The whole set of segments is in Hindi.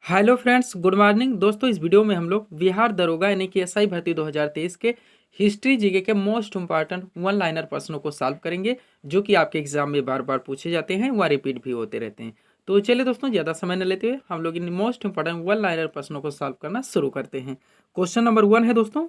हेलो फ्रेंड्स, गुड मॉर्निंग दोस्तों। इस वीडियो में हम लोग बिहार दरोगा यानी कि एसआई भर्ती 2023 के हिस्ट्री जीके के मोस्ट इंपॉर्टेंट वन लाइनर प्रश्नों को सॉल्व करेंगे, जो कि आपके एग्जाम में बार बार पूछे जाते हैं, वह रिपीट भी होते रहते हैं। तो चलिए दोस्तों, ज़्यादा समय न लेते हुए हम लोग in most important one liner प्रश्नों को सॉल्व करना शुरू करते हैं। क्वेश्चन नंबर 1 है दोस्तों,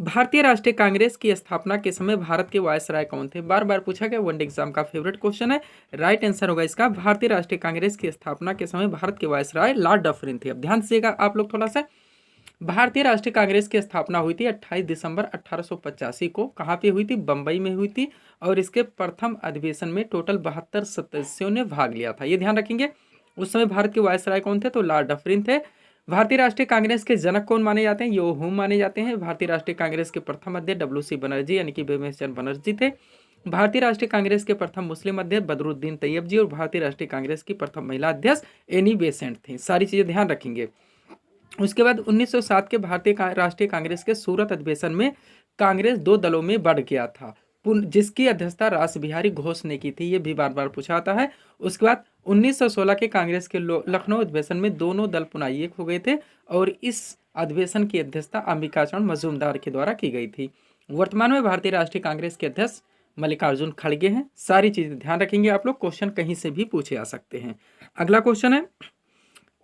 भारतीय राष्ट्रीय कांग्रेस की स्थापना के समय भारत के वायसराय कौन थे? बार बार पूछा गया, वनडे एग्जाम का फेवरेट क्वेश्चन है। राइट आंसर होगा इसका, भारतीय राष्ट्रीय कांग्रेस की स्थापना के समय भारत के वायसराय लॉर्ड डफरिन थे। अब ध्यान दीजिएगा आप लोग थोड़ा सा। भारतीय राष्ट्रीय कांग्रेस की स्थापना हुई थी 28 दिसंबर 1885 को। कहाँ पे हुई थी? बंबई में हुई थी। और इसके प्रथम अधिवेशन में टोटल 72 सदस्यों ने भाग लिया था, ये ध्यान रखेंगे। उस समय भारत के वायसराय कौन थे? तो लॉर्ड डफरिन थे। भारतीय राष्ट्रीय कांग्रेस के जनक कौन माने जाते हैं? यो हुम माने जाते हैं। भारतीय राष्ट्रीय कांग्रेस के प्रथम अध्यक्ष डब्ल्यू.सी. बनर्जी यानी कि बिमल चंद्र बनर्जी थे। भारतीय राष्ट्रीय कांग्रेस के प्रथम मुस्लिम अध्यक्ष बदरुद्दीन तैयब जी और भारतीय राष्ट्रीय कांग्रेस की प्रथम महिला अध्यक्ष एनी बेसेंट थी। सारी चीजें ध्यान रखेंगे। उसके बाद 1907 के भारतीय राष्ट्रीय कांग्रेस के सूरत अधिवेशन में कांग्रेस दो दलों में बढ़ गया था, जिसकी अध्यक्षता रास बिहारी घोष ने की थी। ये भी बार बार पूछा आता है। उसके बाद 1916 के कांग्रेस के लखनऊ अधिवेशन में दोनों दल पुनः एक हो गए थे और इस अधिवेशन की अध्यक्षता अंबिकाचरण मजूमदार के द्वारा की गई थी। वर्तमान में भारतीय राष्ट्रीय कांग्रेस के अध्यक्ष मल्लिकार्जुन खड़गे हैं। सारी चीजें ध्यान रखेंगे आप लोग, क्वेश्चन कहीं से भी पूछे आ सकते हैं। अगला क्वेश्चन है,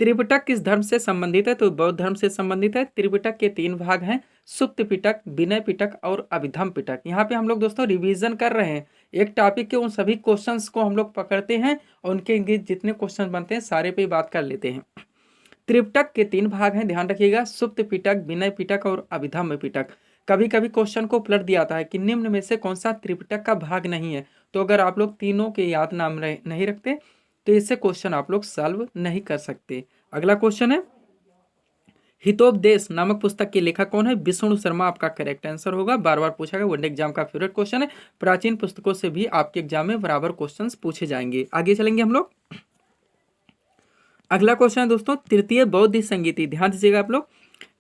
त्रिपिटक किस धर्म से संबंधित है? तो बौद्ध धर्म से संबंधित है। त्रिपिटक के 3 भाग हैं, सुप्त पिटक, विनय पिटक और अभिधम पिटक। यहाँ पे हम लोग दोस्तों रिवीजन कर रहे हैं, एक टॉपिक के उन सभी क्वेश्चंस को हम लोग पकड़ते हैं और उनके जितने क्वेश्चन बनते हैं सारे पे बात कर लेते हैं। त्रिपिटक के 3 भाग हैं, ध्यान रखिएगा, सुप्त पिटक, विनय पिटक और अभिधम पिटक। कभी कभी क्वेश्चन को पलट दिया आता है कि निम्न में से कौन सा त्रिपिटक का भाग नहीं है। तो अगर आप लोग तीनों के याद नाम नहीं रखते तो इससे क्वेश्चन आप लोग सॉल्व नहीं कर सकते। अगला क्वेश्चन है, हितोपदेश नामक पुस्तक के लेखक कौन है? विष्णु शर्मा आपका करेक्ट आंसर होगा। बार बार पूछा गया, वनडे एग्जाम का फेवरेट क्वेश्चन है। प्राचीन पुस्तकों से भी आपके एग्जाम में बराबर क्वेश्चंस पूछे जाएंगे। आगे चलेंगे हम लोग। अगला क्वेश्चन है दोस्तों, तृतीय बौद्ध संगीति। ध्यान दीजिएगा आप लोग,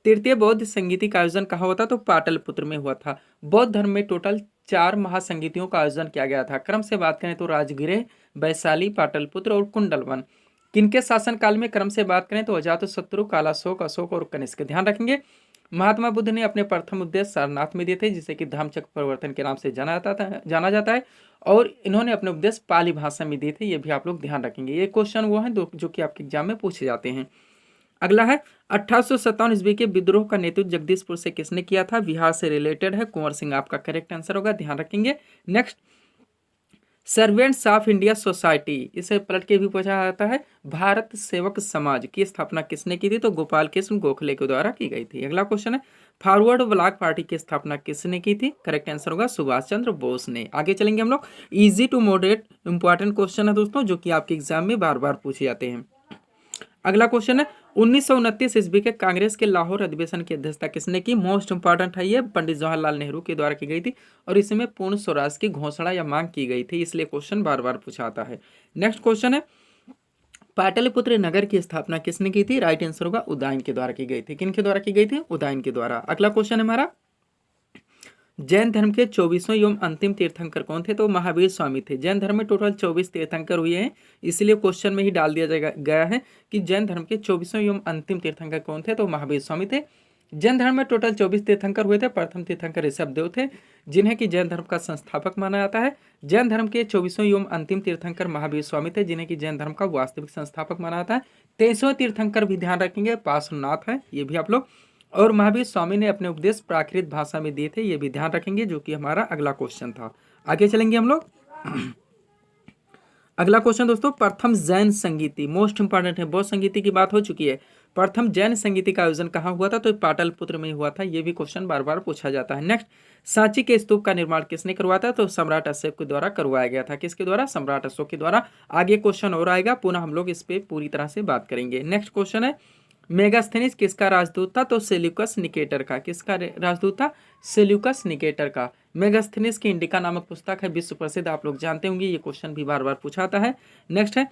तृतीय बौद्ध संगीति का आयोजन कहाँ हुआ था? तो पाटलिपुत्र में हुआ था। बौद्ध धर्म में टोटल 4 महासंगीतियों का आयोजन किया गया था। क्रम से बात करें तो राजगृह, वैशाली, पाटलिपुत्र और कुंडलवन। किनके शासनकाल में? क्रम से बात करें तो अजातशत्रु, कालाशोक, अशोक और कनिष्क। ध्यान रखेंगे। महात्मा बुद्ध ने अपने प्रथम उपदेश सारनाथ में दिए थे, जिसे कि धम्मचक्र प्रवर्तन के नाम से जाना जाता है। और इन्होंने अपने उपदेश पाली भाषा में दिए थे, ये भी आप लोग ध्यान रखेंगे। ये क्वेश्चन वो है जो कि आपके एग्जाम में पूछे जाते हैं। अगला है, 1857 ईस्वी के विद्रोह का नेतृत्व जगदीशपुर से किसने किया था? बिहार से रिलेटेड है, कुंवर सिंह आपका करेक्ट आंसर होगा, ध्यान रखेंगे। Next, servants of India society, इसे पलट के भी पूछा जाता है, भारत सेवक समाज की स्थापना किसने की थी? तो गोपाल कृष्ण गोखले के द्वारा की गई थी। अगला क्वेश्चन है, फॉरवर्ड ब्लॉक पार्टी की स्थापना किसने की थी? करेक्ट आंसर होगा सुभाष चंद्र बोस ने। आगे चलेंगे हम लोग। Easy to moderate important question है दोस्तों, जो कि आपके एग्जाम में बार बार पूछे जाते हैं। अगला क्वेश्चन है, 1929 ईस्वी के कांग्रेस के लाहौर अधिवेशन की अध्यक्षता किसने की? मोस्ट इंपॉर्टेंट है ये, पंडित जवाहरलाल नेहरू के द्वारा की गई थी और इसमें पूर्ण स्वराज की घोषणा या मांग की गई थी, इसलिए क्वेश्चन बार बार पूछा आता है। नेक्स्ट क्वेश्चन है, पाटलिपुत्र नगर की स्थापना किसने की थी? राइट आंसर होगा उदयन के द्वारा की गई थी। किन के द्वारा की गई थी? उदयन के द्वारा। अगला क्वेश्चन है हमारा, जैन धर्म के 24वें एवं अंतिम तीर्थंकर कौन थे? तो महावीर स्वामी थे। जैन धर्म में टोटल 24 तीर्थंकर हुए हैं, इसलिए क्वेश्चन में ही डाल दिया गया है कि जैन धर्म के 24वें एवं अंतिम तीर्थंकर कौन थे? तो महावीर स्वामी थे। जैन धर्म में टोटल 24 तीर्थंकर हुए थे। प्रथम तीर्थंकर ऋषभदेव थे, जिन्हें कि जैन धर्म का संस्थापक माना जाता है। जैन धर्म के 24वें एवं अंतिम तीर्थंकर महावीर स्वामी थे, जिन्हें कि जैन धर्म का वास्तविक संस्थापक माना जाता है। 23वें तीर्थंकर भी ध्यान रखेंगे, पार्श्वनाथ है, ये भी आप लोग। और महावीर स्वामी ने अपने उपदेश प्राकृत भाषा में दिए थे, ये भी ध्यान रखेंगे, जो कि हमारा अगला क्वेश्चन था। आगे चलेंगे हम लोग। अगला क्वेश्चन दोस्तों, प्रथम जैन संगीति, मोस्ट इंपॉर्टेंट है, बौद्ध संगीति की बात हो चुकी है। प्रथम जैन संगीति का आयोजन कहाँ हुआ था? तो पाटलिपुत्र में हुआ था, ये भी क्वेश्चन बार बार पूछा जाता है। नेक्स्ट, सांची के स्तूप का निर्माण किसने करवाया था? तो सम्राट अशोक के द्वारा करवाया गया था। किसके द्वारा? सम्राट अशोक के द्वारा। आगे क्वेश्चन और आएगा, पुनः हम लोग इस पे पूरी तरह से बात करेंगे। नेक्स्ट क्वेश्चन है, मेगास्थेनिस किसका राजदूत था? तो सेल्यूकस निकेटर का। किसका राजदूत था? सेल्यूकस निकेटर का। मेगास्थेनिस की इंडिका नामक पुस्तक है, विश्व प्रसिद्ध, आप लोग जानते होंगे, ये क्वेश्चन भी बार बार पूछा आता है। नेक्स्ट है,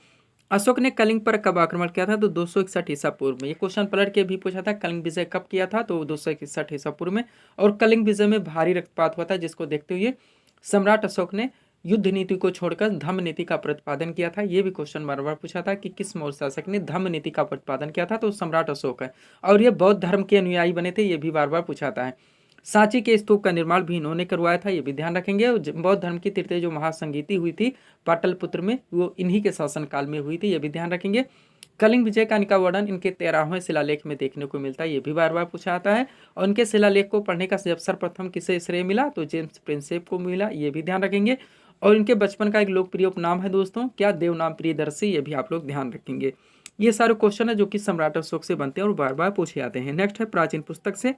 अशोक ने कलिंग पर कब आक्रमण किया था? तो 261 ईसा पूर्व में। ये क्वेश्चन पलट के भी पूछा था, कलिंग विजय कब किया था? तो 261 ईसा पूर्व में। और कलिंग विजय में भारी रक्तपात हुआ था, जिसको देखते हुए सम्राट अशोक ने युद्ध नीति को छोड़कर धम्म नीति का प्रतिपादन किया था? ये भी क्वेश्चन बार बार पूछा था कि किस मौर्य शासक ने धम्म नीति का प्रतिपादन किया था? तो सम्राट अशोक है। और ये बौद्ध धर्म के अनुयायी बने थे, ये भी बार बार पूछाता है। सांची के स्तूप का निर्माण भी इन्होंने करवाया था, ये भी ध्यान रखेंगे। बौद्ध धर्म की तृतीय जो महासंगीति हुई थी पाटलिपुत्र में, वो इन्हीं के शासनकाल में हुई थी, ये भी ध्यान रखेंगे। कलिंग विजय का इनका वर्णन इनके 13वें शिलालेख में देखने को मिलता है, ये भी बार बार पूछा आता है। और इनके शिलालेख को पढ़ने का जब सर्वप्रथम किसे श्रेय मिला? तो जेम्स प्रिंसेप को मिला, ये भी ध्यान रखेंगे। और इनके बचपन का एक लोकप्रिय उपनाम है दोस्तों, क्या? देवनाम प्रियदर्शी, ये भी आप लोग ध्यान रखेंगे। ये सारे क्वेश्चन है जो कि सम्राट अशोक से बनते हैं और बार बार पूछे जाते हैं। नेक्स्ट है प्राचीन पुस्तक से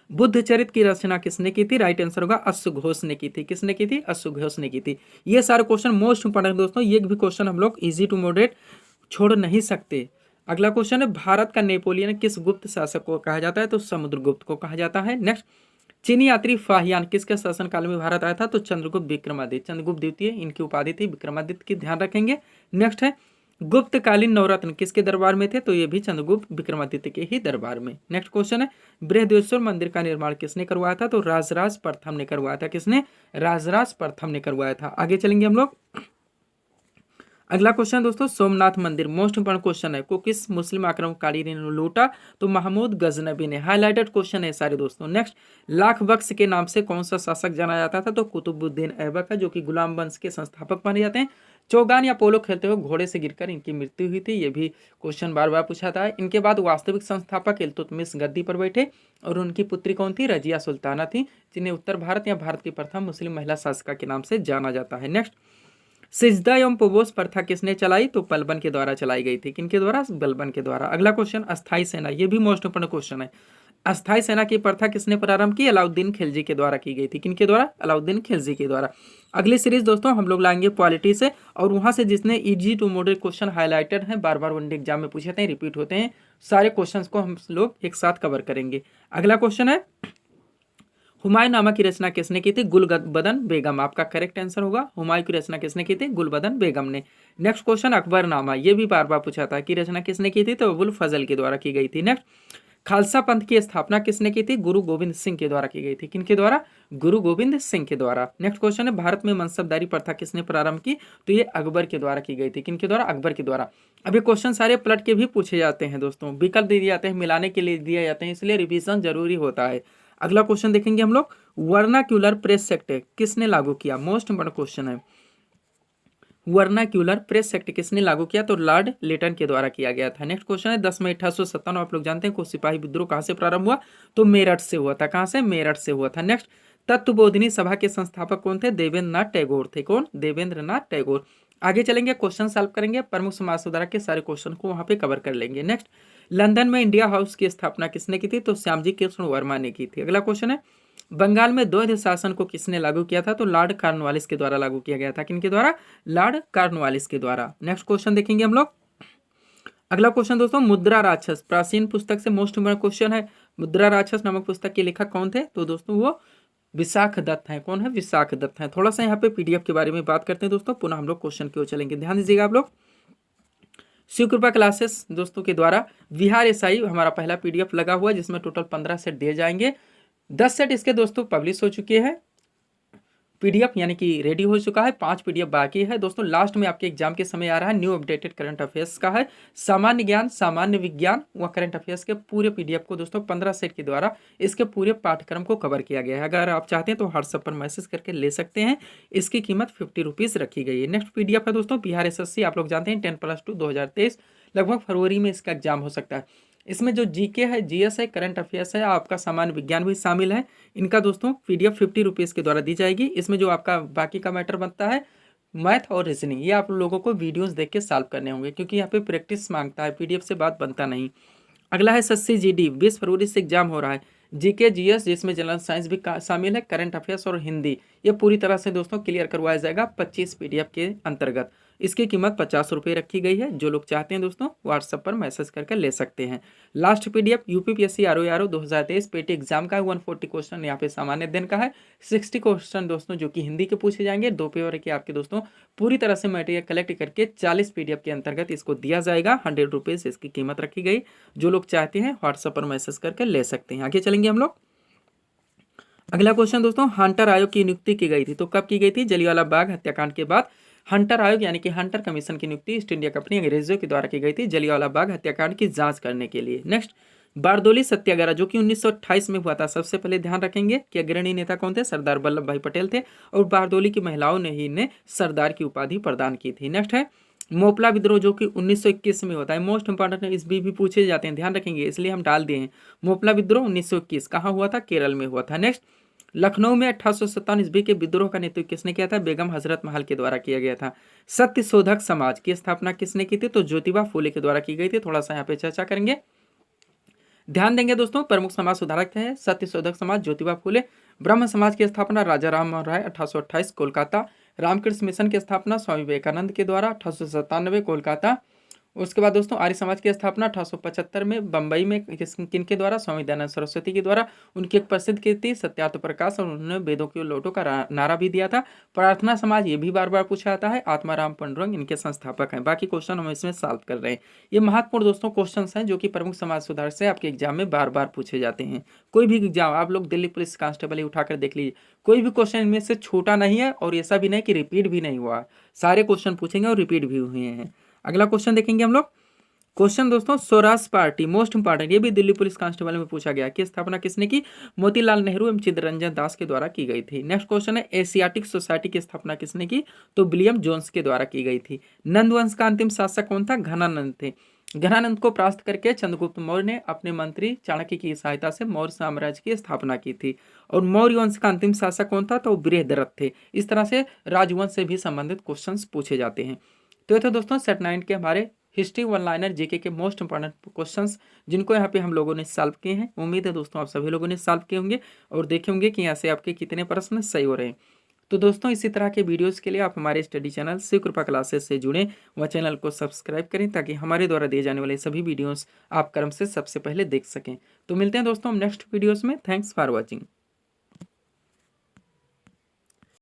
बुद्ध चरित्र की रचना किसने की थी? राइट आंसर होगा अश्वघोष ने की थी। किसने की थी? अश्वघोष ने की थी। ये सारे क्वेश्चन मोस्ट इंपोर्टेंट दोस्तों, ये भी क्वेश्चन हम लोग इजी टू मॉडरेट छोड़ नहीं सकते। अगला क्वेश्चन है भारत का नेपोलियन किस गुप्त शासक को कहा जाता है? तो समुद्रगुप्त को कहा जाता है। नेक्स्ट, चीनी यात्री फाहियान किसके शासनकाल में भारत आया था? तो चंद्रगुप्त विक्रमादित्य, चंद्रगुप्त द्वितीय इनकी उपाधि थी, विक्रमादित्य की ध्यान रखेंगे। नेक्स्ट है गुप्तकालीन नवरत्न किसके दरबार में थे? तो ये भी चंद्रगुप्त विक्रमादित्य के ही दरबार में। नेक्स्ट क्वेश्चन है बृहदेश्वर मंदिर का निर्माण किसने करवाया था? तो राजराज प्रथम ने करवाया था। किसने? राजराज प्रथम ने करवाया था। आगे चलेंगे हम लोग। अगला क्वेश्चन दोस्तों, सोमनाथ मंदिर मोस्ट इंपोर्टेंट क्वेश्चन है, को किस मुस्लिम आक्रमणकारी ने लूटा? तो महमूद गजनबी ने। हाईलाइटेड क्वेश्चन है सारे दोस्तों। नेक्स्ट, लाख बख्श के नाम से कौन सा शासक जाना जाता था? तो कुतुबुद्दीन ऐबक है, जो कि गुलाम वंश के संस्थापक माने जाते हैं। चौगान या पोलो खेलते हुए घोड़े से गिरकर इनकी मृत्यु हुई थी, ये भी क्वेश्चन बार बार पूछा था। इनके बाद वास्तविक संस्थापक इल्तुतमिश गद्दी पर बैठे और उनकी पुत्री कौन थी? रजिया सुल्ताना थी, जिन्हें उत्तर भारत या भारत की प्रथम मुस्लिम महिला शासिका के नाम से जाना जाता है। नेक्स्ट, सिजदा एवं उपवास प्रथा किसने चलाई? तो बलबन के द्वारा चलाई गई थी। किनके द्वारा? बलबन के द्वारा। अगला क्वेश्चन, अस्थाई सेना, ये भी मोस्ट इंपोर्टेंट क्वेश्चन है। अस्थाई सेना की प्रथा किसने प्रारंभ की? अलाउद्दीन खिलजी के द्वारा की गई थी। किनके द्वारा? अलाउद्दीन खिलजी के द्वारा। अगली सीरीज दोस्तों हम लोग लाएंगे पॉलिटी से, और वहां से जिसने easy to moderate question highlighted हैं, बार बार वनडे एग्जाम में पूछे थे, रिपीट होते हैं, सारे क्वेश्चन को हम लोग एक साथ कवर करेंगे। अगला क्वेश्चन है हुमायूंनामा की रचना किसने की थी? गुलबदन बेगम, आपका करेक्ट आंसर होगा। हुमायूं की रचना किसने की थी? गुलबदन बेगम ने। नेक्स्ट क्वेश्चन, अकबरनामा, ये भी बार बार पूछा था कि रचना किसने की थी? तो अबुल फजल के द्वारा की गई थी। नेक्स्ट, खालसा पंथ की स्थापना किसने की थी? गुरु गोविंद सिंह के द्वारा की गई थी। किनके द्वारा? गुरु गोविंद सिंह के द्वारा। नेक्स्ट क्वेश्चन है भारत में मनसबदारी प्रथा किसने प्रारंभ की? तो ये अकबर के द्वारा की गई थी। किनके द्वारा? अकबर के द्वारा। अब ये क्वेश्चन सारे पलट के भी पूछे जाते हैं दोस्तों, विकल्प दे दिए जाते हैं, मिलाने के लिए दिए जाते हैं, इसलिए रिविजन जरूरी होता है। अगला क्वेश्चन देखेंगे हम लोग, वर्नाक्यूलर प्रेस एक्ट किसने लागू किया? मोस्ट इंपोर्टेंट क्वेश्चन है। वर्नाक्यूलर प्रेस एक्ट किसने लागू किया? तो लॉर्ड लेटन के द्वारा किया गया था। नेक्स्ट क्वेश्चन है 10 मई 1857, आप लोग जानते हैं को सिपाही विद्रोह कहां से प्रारंभ हुआ? तो मेरठ से हुआ था। कहां से? मेरठ से हुआ था। नेक्स्ट, तत्वबोधिनी सभा के संस्थापक कौन थे? देवेंद्र नाथ टैगोर थे। कौन? देवेंद्र नाथ टैगोर। आगे चलेंगे, क्वेश्चन सॉल्व करेंगे, प्रमुख समाज सुधारक के सारे क्वेश्चन को वहां पे कवर कर लेंगे। नेक्स्ट, लंदन में इंडिया हाउस की स्थापना किसने की थी? तो श्यामजी कृष्ण वर्मा ने की थी। अगला क्वेश्चन है बंगाल में द्वैध शासन को किसने लागू किया था? तो लॉर्ड कॉर्नवालिस के द्वारा लागू किया गया था। किनके द्वारा? लॉर्ड कॉर्नवालिस के द्वारा। नेक्स्ट क्वेश्चन देखेंगे हम लोग। अगला क्वेश्चन दोस्तों, मुद्रा राक्षस प्राचीन पुस्तक से मोस्ट इंपोर्टेंट क्वेश्चन है। मुद्रा राक्षस नामक पुस्तक के लेखक कौन थे? तो दोस्तों वो विशाख दत्त हैं। कौन है? विशाख दत्त हैं। थोड़ा सा यहाँ पे पीडीएफ के बारे में बात करते हैं दोस्तों, पुनः हम लोग क्वेश्चन की ओर चलेंगे, ध्यान दीजिएगा आप लोग। शिव कृपा क्लासेस दोस्तों के द्वारा विहार एसआई हमारा पहला पीडीएफ लगा हुआ है, जिसमें टोटल 15 सेट दिए जाएंगे। 10 सेट इसके दोस्तों पब्लिश हो चुके हैं, पीडीएफ यानी कि रेडी हो चुका है, 5 पीडीएफ बाकी है दोस्तों। लास्ट में आपके एग्जाम के समय आ रहा है न्यू अपडेटेड करंट अफेयर्स का है, सामान्य ज्ञान, सामान्य विज्ञान व करंट अफेयर्स के पूरे पीडीएफ को दोस्तों 15 सेट के द्वारा इसके पूरे पाठ्यक्रम को कवर किया गया है। अगर आप चाहते हैं तो व्हाट्सएप पर मैसेज करके ले सकते हैं, इसकी कीमत 50 रुपीज़ रखी गई है। नेक्स्ट पीडीएफ है दोस्तों बिहार एसएससी, आप लोग जानते हैं 10+2 2023, लगभग फरवरी में इसका एग्जाम हो सकता है। इसमें जो जीके है, जीएस है, करंट अफेयर्स है, आपका सामान्य विज्ञान भी शामिल है। इनका दोस्तों पीडीएफ 50 रुपीज़ के द्वारा दी जाएगी। इसमें जो आपका बाकी का मैटर बनता है मैथ और रीजनिंग, ये आप लोगों को वीडियोस देख के सॉल्व करने होंगे, क्योंकि यहाँ पे प्रैक्टिस मांगता है, पीडीएफ से बात बनता नहीं। अगला है एसएससी जीडी, 20 फरवरी से एग्जाम हो रहा है। जीके जीएस जिसमें जनरल साइंस भी शामिल है, करंट अफेयर्स और हिंदी, ये पूरी तरह से दोस्तों क्लियर करवाया जाएगा 25 पीडीएफ के अंतर्गत। इसकी कीमत 50 रुपये रखी गई है। जो लोग चाहते हैं दोस्तों व्हाट्सएप पर मैसेज करके ले सकते हैं। लास्ट पीडीएफ यूपीपीएससी आरओ 2023 पेटी एग्जाम का 140 क्वेश्चन यहाँ पे सामान्य अध्ययन का है, 60 क्वेश्चन दोस्तों जो कि हिंदी के पूछे जाएंगे, 2 पेपर के आपके दोस्तों पूरी तरह से मटेरियल कलेक्ट करके 40 पीडीएफ के अंतर्गत इसको दिया जाएगा। 100 रुपीज़ इसकी कीमत रखी गई। जो लोग चाहते हैं व्हाट्सएप पर मैसेज करके ले सकते हैं। आगे चलेंगे हम लोग। अगला क्वेश्चन दोस्तों, हंटर आयोग की नियुक्ति की गई थी, तो कब की गई थी? जलियांवाला बाग हत्याकांड के बाद हंटर आयोग यानी कि हंटर कमीशन की नियुक्ति ईस्ट इंडिया कंपनी अंग्रेजों के द्वारा की गई थी जलियांवाला बाग हत्याकांड की जांच करने के लिए। नेक्स्ट, बारदोली सत्याग्रह जो कि 1928 में हुआ था, सबसे पहले ध्यान रखेंगे कि अग्रणी नेता कौन थे? सरदार वल्लभ भाई पटेल थे, और बारदोली की महिलाओं ने ही इन्हें सरदार की उपाधि प्रदान की थी। नेक्स्ट है मोपला विद्रोह जो कि 1921 में होता है, मोस्ट इंपॉर्टेंट है, इस भी पूछे जाते हैं, ध्यान रखेंगे, इसलिए हम डाल दिए हैं। मोपला विद्रोह 1921 कहाँ हुआ था? केरल में हुआ था। नेक्स्ट, लखनऊ में 1857 ईस्वी के विद्रोह का नेतृत्व किसने किया था? बेगम हजरत महल के द्वारा किया गया था। सत्य शोधक समाज की स्थापना किसने की थी? तो ज्योतिबा फूले के द्वारा की गई थी। थोड़ा सा यहाँ पे चर्चा करेंगे, ध्यान देंगे दोस्तों। प्रमुख समाज सुधारक थे सत्य शोधक समाज, ज्योतिबा फूले। ब्रह्म समाज की स्थापना राजा राम मोहन राय 1828 कोलकाता। रामकृष्ण मिशन की स्थापना स्वामी विवेकानंद के द्वारा 1897 कोलकाता। उसके बाद दोस्तों आर्य समाज की स्थापना 1875 में बंबई में किनके द्वारा? स्वामी दयानंद सरस्वती के द्वारा। उनकी एक प्रसिद्ध कृति सत्यार्थ प्रकाश, और उन्होंने वेदों के लौटों का नारा भी दिया था। प्रार्थना समाज, ये भी बार बार पूछा जाता है, आत्माराम पांडुरंग इनके संस्थापक हैं। बाकी क्वेश्चन हम इसमें सॉल्व कर रहे हैं। ये महत्वपूर्ण दोस्तों क्वेश्चन हैं जो कि प्रमुख समाज सुधार से आपके एग्जाम में बार बार पूछे जाते हैं। कोई भी एग्जाम आप लोग दिल्ली पुलिस कांस्टेबल ही उठाकर देख लीजिए, कोई भी क्वेश्चन इनमें से छोटा नहीं है, और ऐसा भी नहीं कि रिपीट भी नहीं हुआ, सारे क्वेश्चन पूछेंगे और रिपीट भी हुए हैं। अगला क्वेश्चन देखेंगे हम लोग। क्वेश्चन दोस्तों, स्वराज पार्टी मोस्ट इंपॉर्टेंट, ये भी दिल्ली पुलिस कांस्टेबल में पूछा गया कि स्थापना किसने की? मोतीलाल नेहरू एवं चित्तरंजन दास के द्वारा की गई थी। नेक्स्ट क्वेश्चन है, एशियाटिक सोसाइटी की स्थापना किसने की? तो विलियम जोन्स के द्वारा की गई थी। नंद वंश का अंतिम शासक कौन था? घनानंद थे। घनानंद को परास्त करके चंद्रगुप्त मौर्य ने अपने मंत्री चाणक्य की सहायता से मौर्य साम्राज्य की स्थापना की थी। और मौर्य वंश का अंतिम शासक कौन था? तो बृहद्रथ थे। इस तरह से राजवंश से भी संबंधित क्वेश्चन पूछे जाते हैं। तो ये थे दोस्तों सेट 9 के हमारे हिस्ट्री वन लाइनर जीके के मोस्ट इंपॉर्टेंट क्वेश्चंस, जिनको यहाँ पे हम लोगों ने सॉल्व किए हैं। उम्मीद है दोस्तों आप सभी लोगों ने सॉल्व किए होंगे और देखे होंगे कि यहाँ से आपके कितने प्रश्न सही हो रहे हैं। तो दोस्तों इसी तरह के वीडियोस के लिए आप हमारे स्टडी चैनल शिव कृपा क्लासेस से जुड़ें व चैनल को सब्सक्राइब करें, ताकि हमारे द्वारा दिए जाने वाले सभी वीडियोस आप क्रम से सबसे पहले देख सकें। तो मिलते हैं दोस्तों हम नेक्स्ट वीडियोस में। Thanks for watching.